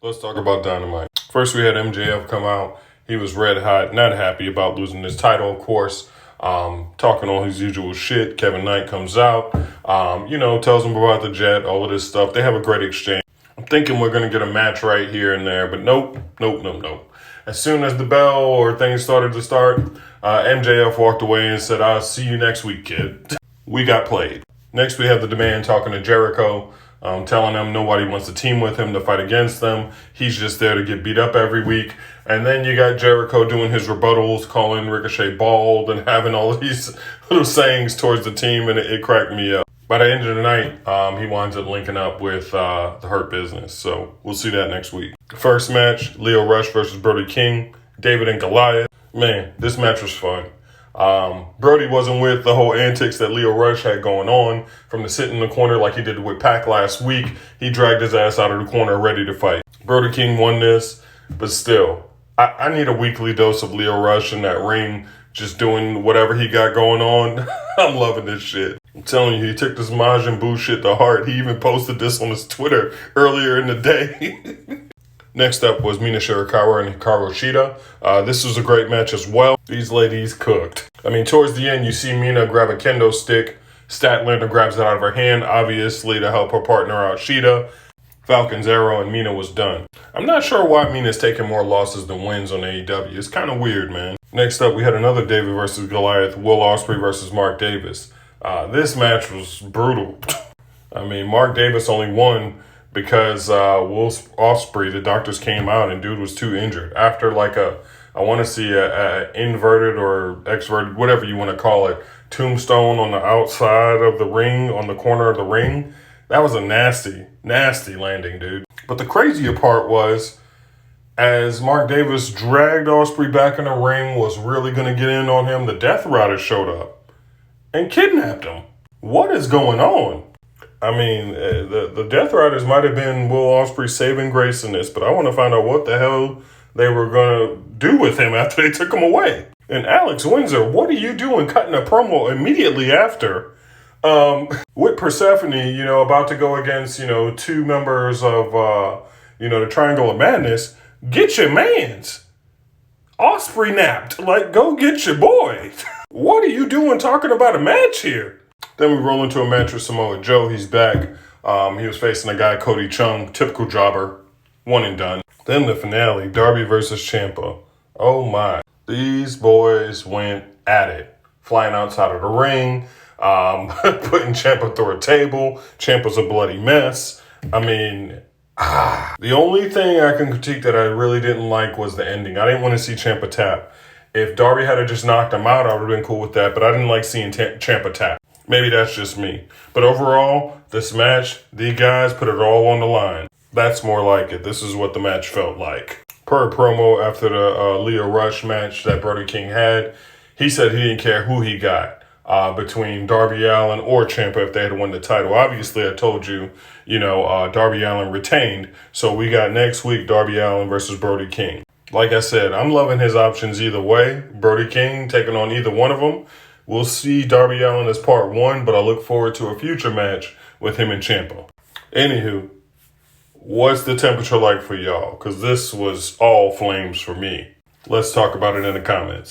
Let's talk about Dynamite. First, we had MJF come out. He was red hot, not happy about losing his title, of course. Talking all his usual shit. Kevin Knight comes out, tells him about the jet, all of this stuff. They have a great exchange. I'm thinking we're going to get a match right here and there, but nope. As soon as the bell or things started to start, MJF walked away and said, "I'll see you next week, kid." We got played. Next, we have the Demand talking to Jericho, telling him nobody wants to team with him to fight against them. He's just there to get beat up every week. And then you got Jericho doing his rebuttals, calling Ricochet bald and having all of these little sayings towards the team, and it cracked me up. By the end of the night, he winds up linking up with the Hurt Business. So we'll see that next week. First match, Lio Rush versus Brody King, David and Goliath. Man, this match was fun. Brody wasn't with the whole antics that Lio Rush had going on from the sit in the corner like he did with Pac last week. He dragged his ass out of the corner ready to fight. Brody King won this, but still, I need a weekly dose of Lio Rush in that ring, just doing whatever he got going on. I'm loving this shit. I'm telling you, he took this Majin Buu shit to heart. He even posted this on his Twitter earlier in the day. Next up was Mina Shirakawa and Hikaru Shida. This was a great match as well. These ladies cooked. Towards the end, you see Mina grab a kendo stick. Statlander grabs it out of her hand, obviously to help her partner out, Shida. Falcon's arrow and Mina was done. I'm not sure why Mina's taking more losses than wins on AEW. It's kind of weird, man. Next up, we had another David versus Goliath, Will Ospreay versus Mark Davis. This match was brutal. Mark Davis only won because Will Ospreay, the doctors came out and dude was too injured. After I want to see a inverted or exverted, whatever you want to call it, tombstone on the outside of the ring, on the corner of the ring. That was a nasty, nasty landing, dude. But the crazier part was, as Mark Davis dragged Ospreay back in the ring, was really going to get in on him, the Death Riders showed up and kidnapped him. What is going on? The Death Riders might have been Will Ospreay's saving grace in this, but I want to find out what the hell they were going to do with him after they took him away. And Alex Windsor, what are you doing cutting a promo immediately after? With Persephone, about to go against, two members of, the Triangle of Madness, get your mans. Ospreay napped. Go get your boy. What are you doing talking about a match here? Then we roll into a match with Samoa Joe. He's back. He was facing a guy, Cody Chung, typical jobber, one and done. Then the finale, Darby versus Ciampa. Oh my. These boys went at it. Flying outside of the ring, putting Ciampa through a table. Ciampa's a bloody mess. The only thing I can critique that I really didn't like was the ending. I didn't want to see Ciampa tap. If Darby had just knocked him out, I would have been cool with that, but I didn't like seeing Ciampa tap. Maybe that's just me. But overall, this match, the guys put it all on the line. That's more like it. This is what the match felt like. Per promo after the Lio Rush match that Brody King had, he said he didn't care who he got between Darby Allin or Ciampa if they had won the title. Obviously, I told you, Darby Allin retained. So we got next week Darby Allin versus Brody King. Like I said, I'm loving his options either way. Brody King taking on either one of them. We'll see Darby Allin as part one, but I look forward to a future match with him and Ciampa. Anywho, what's the temperature like for y'all? Because this was all flames for me. Let's talk about it in the comments.